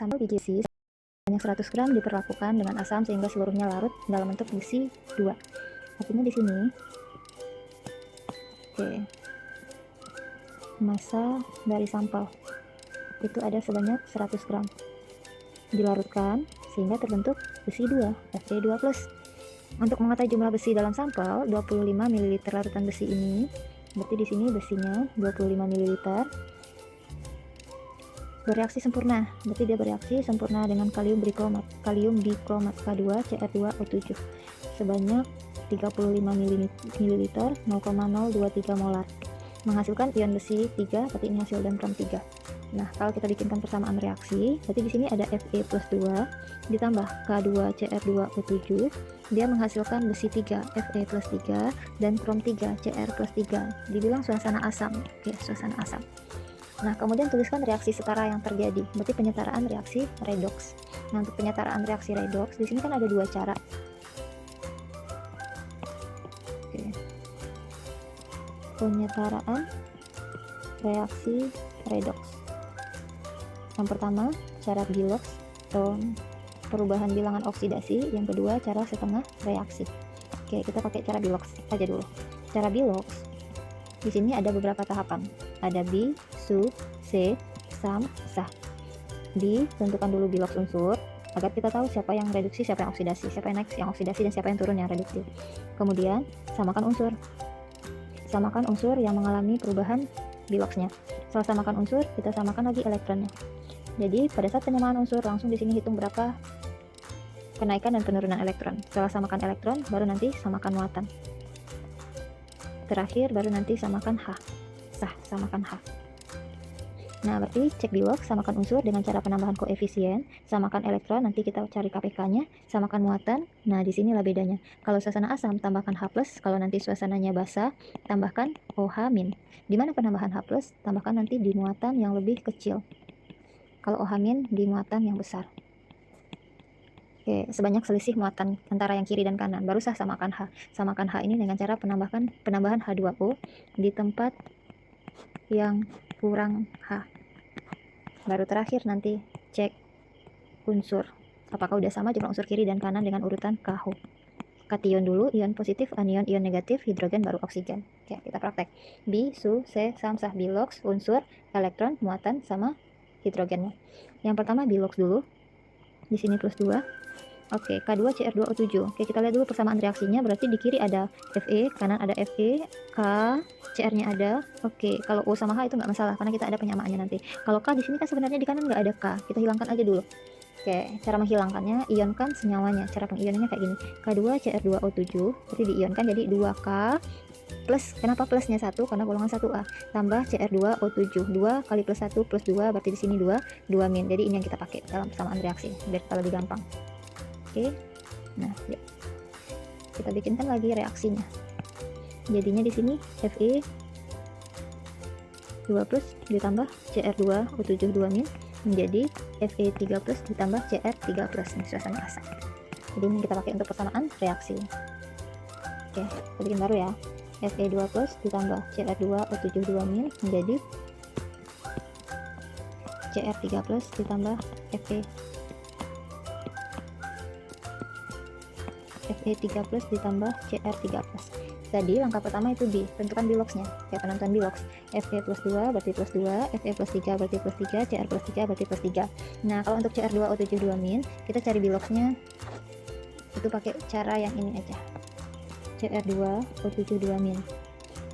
sampel biji besi sebanyak 100 gram diperlakukan dengan asam sehingga seluruhnya larut dalam bentuk besi 2. Artinya di sini, oke, massa dari sampel itu ada sebanyak 100 gram dilarutkan sehingga terbentuk besi 2, Fe2+. Untuk mengetahui jumlah besi dalam sampel 25 ml larutan besi ini, berarti di sini besinya 25 ml bereaksi sempurna, berarti dia bereaksi sempurna dengan kalium bikromat K2CR2O7 sebanyak 35 ml 0,023 molar, menghasilkan ion besi 3, berarti ini hasil dan 3. Nah, kalau kita bikinkan persamaan reaksi, berarti di sini ada Fe+2 ditambah K2CR2O7, dia menghasilkan besi 3, Fe+3, dan krom 3, Cr+3. Dibilang suasana asam, oke, suasana asam. Nah, kemudian tuliskan reaksi setara yang terjadi, berarti penyetaraan reaksi redoks. Nah, untuk penyetaraan reaksi redoks, di sini kan ada dua cara. Oke. Penyetaraan reaksi redoks. Yang pertama, cara Bilox atau perubahan bilangan oksidasi. Yang kedua, cara setengah reaksi. Oke, kita pakai cara Bilox aja dulu. Cara Bilox, di sini ada beberapa tahapan. Ada Bi, Su, Se, Sam, Sah. Bi, tentukan dulu Bilox unsur agar kita tahu siapa yang reduksi, siapa yang oksidasi, siapa yang naik yang oksidasi, dan siapa yang turun yang reduksi. Kemudian, samakan unsur. Samakan unsur yang mengalami perubahan Biloxnya. Setelah samakan unsur, kita samakan lagi elektronnya. Jadi pada saat penyamaan unsur langsung di sini hitung berapa kenaikan dan penurunan elektron. Setelah samakan elektron, baru nanti samakan muatan. Terakhir baru nanti samakan H. Sah, samakan H. Nah, berarti cek Bilox, samakan unsur dengan cara penambahan koefisien, samakan elektron, nanti kita cari KPK-nya, samakan muatan. Nah, di sinilah bedanya. Kalau suasana asam tambahkan H+, kalau nanti suasananya basah tambahkan OH-. Di mana penambahan H+, tambahkan nanti di muatan yang lebih kecil. Kalau OH- di muatan yang besar. Oke, sebanyak selisih muatan antara yang kiri dan kanan. Baru sah samakan H. Samakan H ini dengan cara penambahan H2O di tempat yang kurang H. Baru terakhir nanti cek unsur. Apakah udah sama jumlah unsur kiri dan kanan dengan urutan KH. Kation dulu, ion positif, anion, ion negatif, hidrogen, baru oksigen. Oke, kita praktek. Bi, Su, Se, Sam, Sah, Bilox, unsur, elektron, muatan, sama hidrogennya. Yang pertama Bilox dulu. Di sini +2. Oke, K2CR2O7. Oke, kita lihat dulu persamaan reaksinya. Berarti di kiri ada Fe, kanan ada Fe, K, Cr-nya ada. Oke, kalau O sama H itu nggak masalah karena kita ada penyamaannya nanti. Kalau K di sini kan sebenarnya di kanan nggak ada K. Kita hilangkan aja dulu. Oke, cara menghilangkannya, ionkan senyawanya. Cara pengionannya kayak gini. K2CR2O7, berarti diionkan jadi 2K plus, kenapa plusnya 1? Karena golongan 1A, tambah Cr2O7, 2 kali plus 1 plus 2, berarti di sini 2 min. Jadi ini yang kita pakai dalam persamaan reaksi biar kita lebih gampang. Oke, nah yuk kita bikinkan lagi reaksinya. Jadinya di sini Fe 2 plus ditambah Cr2O7 2 min menjadi Fe3 plus ditambah Cr3 plus. Ini suasana asam. Jadi ini kita pakai untuk persamaan reaksi. Oke, kita bikin baru ya. Fe2 plus ditambah Cr2O7 2 min menjadi Cr3 plus ditambah Fe3 plus ditambah Cr3 plus. Tadi langkah pertama itu B, tentukan Biloxnya. Kayak penentuan Bilox. Fe plus 2 berarti plus 2, Fe plus 3 berarti plus 3, Cr plus 3 berarti plus 3. Nah, kalau untuk Cr2O7 2 min, kita cari Biloxnya itu pakai cara yang ini aja. Cr2O7 2 min.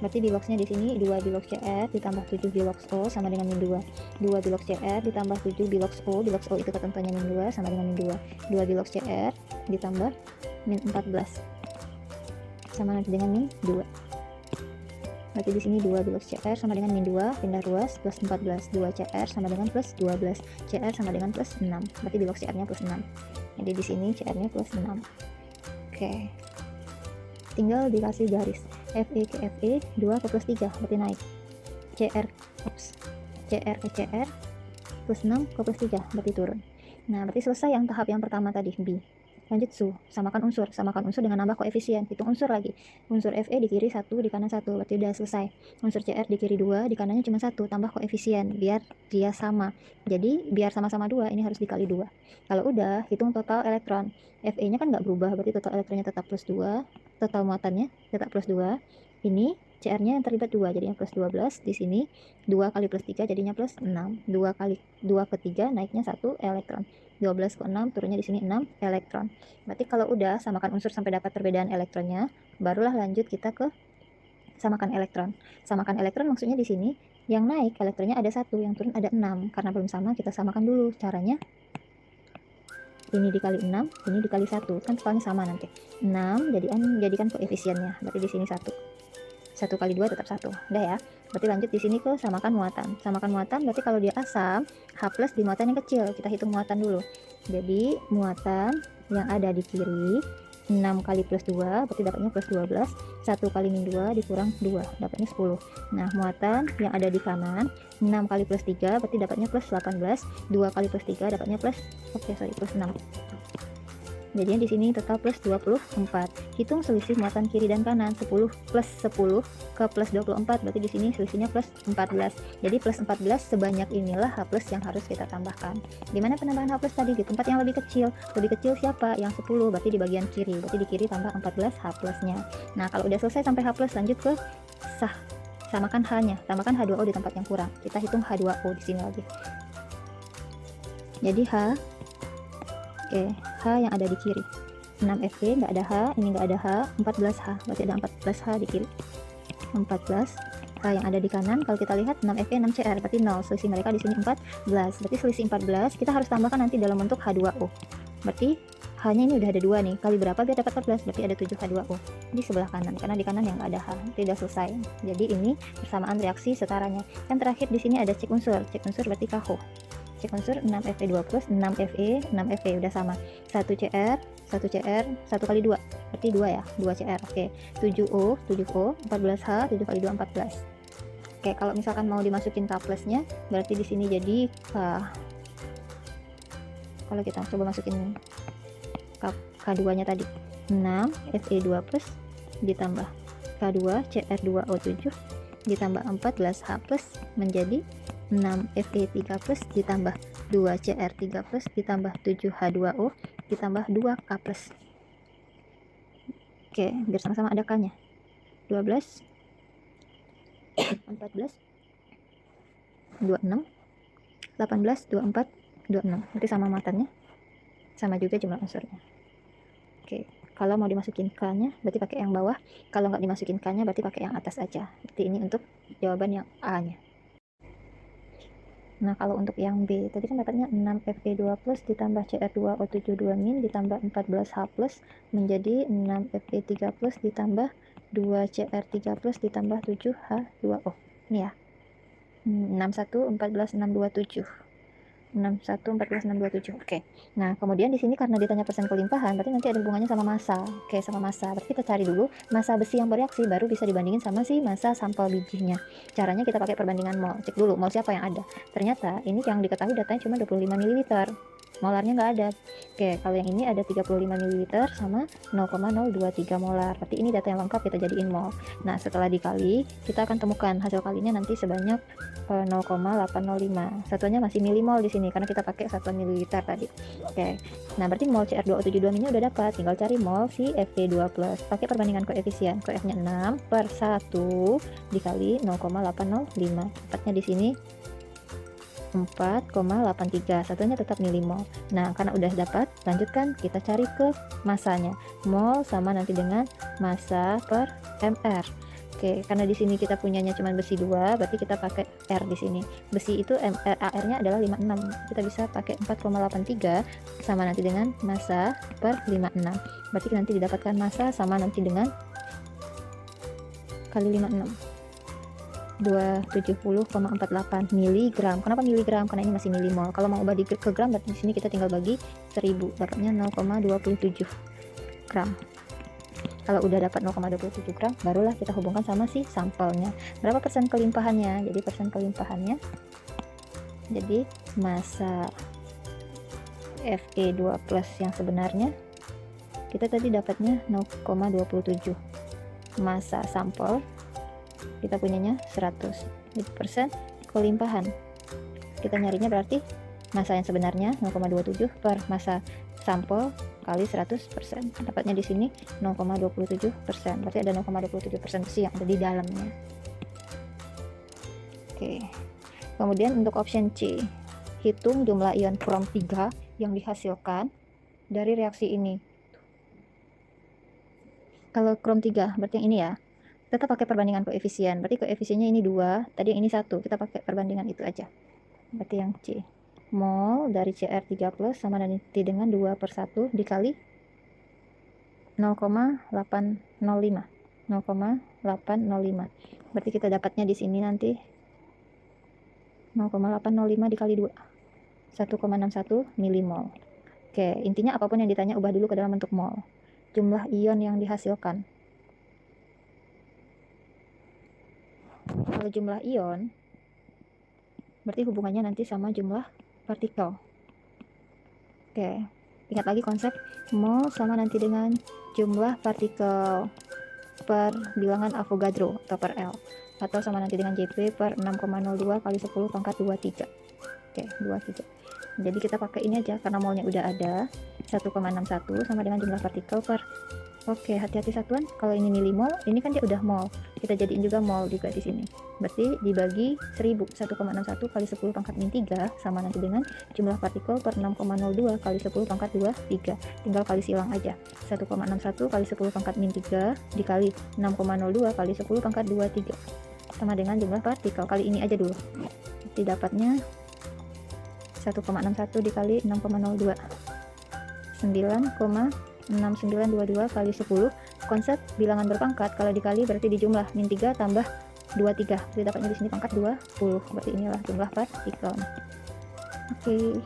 Berarti Biloxnya di sini 2 Bilox Cr ditambah 7 Bilox O sama dengan min 2. 2 Bilox Cr ditambah 7 Bilox O. Bilox O itu ketentuannya min 2 sama dengan min 2. 2 Bilox Cr ditambah min 14 sama nanti dengan min 2. Berarti di sini 2 Bilox Cr sama dengan min 2, pindah ruas, plus 14. 2 Cr sama dengan plus 12. Cr sama dengan plus 6. Berarti Bilox Cr-nya plus 6. Jadi di sini Cr-nya plus 6. Oke. Tinggal dikasih garis. Fe ke Fe, 2 ke plus 3, berarti naik. Cr ke Cr plus 6 ke plus 3, berarti turun. Nah, berarti selesai yang tahap yang pertama tadi, B. lanjut samakan unsur dengan nambah koefisien, hitung unsur lagi. Unsur Fe di kiri 1, di kanan 1, berarti udah selesai. Unsur Cr di kiri 2, di kanannya cuma 1, tambah koefisien biar dia sama. Jadi biar sama-sama 2, ini harus dikali 2. Kalau udah, hitung total elektron. Fe nya kan nggak berubah, berarti total elektronnya tetap plus 2, total muatannya tetap plus 2. Ini Cr nya yang terlibat 2, jadinya plus 12. Di sini 2 kali plus 3 jadinya plus 6. 2 kali 2 ke 3 naiknya 1 elektron. 12 ke 6 turunnya di sini 6 elektron. Berarti kalau udah samakan unsur sampai dapat perbedaan elektronnya, barulah lanjut kita ke samakan elektron. Samakan elektron maksudnya di sini yang naik elektronnya ada 1, yang turun ada 6. Karena belum sama, kita samakan dulu. Caranya ini dikali 6, ini dikali 1, kan totalnya sama nanti. 6 jadikan koefisiennya. Berarti di sini 1. 1 kali 2 tetap 1. Udah ya. Berarti lanjut di sini ke samakan muatan. Samakan muatan berarti kalau dia asam, H plus di muatan yang kecil. Kita hitung muatan dulu. Jadi muatan yang ada di kiri 6 kali plus 2 berarti dapatnya plus 12. 1 kali min 2 dikurang 2 dapatnya 10. Nah, muatan yang ada di kanan 6 kali plus 3 berarti dapatnya plus 18. 2 kali plus 3 dapatnya plus plus 6. Jadinya di sini total plus 24. Hitung selisih muatan kiri dan kanan. 10 plus 10 ke plus 24 berarti di sini selisihnya plus 14. Jadi plus 14 sebanyak inilah H plus yang harus kita tambahkan. Di mana penambahan H plus tadi? Di tempat yang lebih kecil. Lebih kecil siapa? Yang 10, berarti di bagian kiri. Berarti di kiri tambah 14 H plusnya. Nah, kalau udah selesai sampai H plus, lanjut ke samakan H-nya. Tambahkan H2O di tempat yang kurang. Kita hitung H2O di sini lagi. Jadi Oke, H yang ada di kiri 6 Fe, nggak ada H, ini nggak ada H, 14 H, berarti ada 14 H di kiri. 14 H yang ada di kanan, kalau kita lihat 6 Fe 6 Cr, berarti 0, selisih mereka di sini 14. Berarti selisih 14 kita harus tambahkan nanti dalam bentuk H2O. Berarti H nya ini udah ada 2 nih, kali berapa biar dapat 14? Berarti ada 7 H2O di sebelah kanan, karena di kanan yang nggak ada H, tidak selesai. Jadi ini persamaan reaksi setaranya. Yang terakhir di sini ada cek unsur berarti KH. Cek unsur 6 Fe2 plus 6 Fe 6 Fe udah sama. 1 Cr 1 kali 2 berarti 2 ya, 2 Cr. Oke, 7O 14H 7 kali 2 14. Oke, kalau misalkan mau dimasukin K plusnya berarti di sini jadi kalau kita coba masukin K2 nya tadi 6 Fe2 plus ditambah K2 Cr2O7 ditambah 14H plus menjadi 6 Fe3 plus ditambah 2 Cr3 plus ditambah 7 H2O ditambah 2 K plus. Oke, biar sama-sama ada K nya 12 14 26 18 24 26, berarti sama muatannya, sama juga jumlah unsurnya. Oke, kalau mau dimasukin K nya berarti pakai yang bawah, kalau nggak dimasukin K nya berarti pakai yang atas aja. Berarti ini untuk jawaban yang A nya. Nah, kalau untuk yang B, tadi kan dapatnya 6 Fe2 plus ditambah Cr2O7 2 min ditambah 14H plus menjadi 6 Fe3 plus ditambah 2 Cr3 plus ditambah 7H2O. Ini ya. 61 14 627. 61 14 627. Oke. Nah, kemudian di sini karena ditanya persen kelimpahan, berarti nanti ada hubungannya sama massa. Oke, sama massa. Berarti kita cari dulu massa besi yang bereaksi, baru bisa dibandingin sama si massa sampel bijinya. Caranya kita pakai perbandingan mol. Cek dulu mol siapa yang ada. Ternyata ini yang diketahui datanya cuma 25 ml. Molarnya nggak ada. Oke, kalau yang ini ada 35 ml sama 0,023 molar. Berarti ini data yang lengkap, kita jadiin mol. Nah, setelah dikali, kita akan temukan hasil kalinya nanti sebanyak 0,805. Satuannya masih milimol di sini karena kita pakai satuan mililiter tadi. Oke. Nah, berarti mol Cr2O72 ini udah dapat. Tinggal cari mol si Fe2+. Pakai perbandingan koefisien. Koefnya 6 per 1 dikali 0,805. Tepatnya di sini 4,83, satunya tetap milimol. Nah, karena udah dapat, lanjutkan kita cari ke massanya. Mol sama nanti dengan massa per mr. Oke, karena di sini kita punyanya cuma besi 2, berarti kita pakai R di sini. Besi itu AR-nya adalah 56. Kita bisa pakai 4,83 sama nanti dengan massa per 56. Berarti nanti didapatkan massa sama nanti dengan kali 56. 270,48 miligram. Kenapa miligram? Karena ini masih milimol. Kalau mau ubah ke gram, berarti di sini kita tinggal bagi 1000, dapatnya 0,27 gram. Kalau udah dapat 0,27 gram, barulah kita hubungkan sama si sampelnya. Berapa persen kelimpahannya? Jadi persen kelimpahannya, jadi massa Fe2 plus yang sebenarnya kita tadi dapatnya 0,27. Massa sampel kita punyanya 100. Persen kelimpahan. Kita nyarinya berarti massa yang sebenarnya 0,27 per massa sampel kali 100%. Dapatnya di sini 0,27%. Berarti ada 0,27% besi yang ada di dalamnya. Oke. Kemudian untuk option C, hitung jumlah ion krom 3 yang dihasilkan dari reaksi ini. Kalau krom 3 berarti yang ini ya. Kita pakai perbandingan koefisien. Berarti koefisiennya ini 2, tadi yang ini 1. Kita pakai perbandingan itu aja. Berarti yang C. Mol dari Cr3+ sama nanti dengan 2/1 dikali 0,805. 0,805. Berarti kita dapatnya di sini nanti 0,805 dikali 2. 1,61 milimol. Oke, intinya apapun yang ditanya ubah dulu ke dalam bentuk mol. Jumlah ion yang dihasilkan. Kalau jumlah ion berarti hubungannya nanti sama jumlah partikel. Oke, ingat lagi konsep mol sama nanti dengan jumlah partikel per bilangan Avogadro atau per L, atau sama nanti dengan JP per 6,02 kali 10 pangkat 23. Oke, 23. Jadi kita pakai ini aja karena molnya udah ada, 1,61 sama dengan jumlah partikel per. Oke, hati-hati satuan. Kalau ini milimol, ini kan dia udah mol. Kita jadiin juga mol juga di sini. Berarti dibagi 1000, 1,61 kali 10 pangkat min 3 sama nanti dengan jumlah partikel per 6,02 kali 10 pangkat 23. Tinggal kali silang aja. 1,61 kali 10 pangkat min 3 dikali 6,02 kali 10 pangkat 23 sama dengan jumlah partikel. Kali ini aja dulu. Jadi dapatnya 1,61 dikali 6,02. 9,6922 kali 10. Konsep bilangan berpangkat, kalau dikali berarti dijumlah, min 3 tambah 23. Jadi dapatnya di sini pangkat 20. Berarti inilah jumlah partikel. Oke.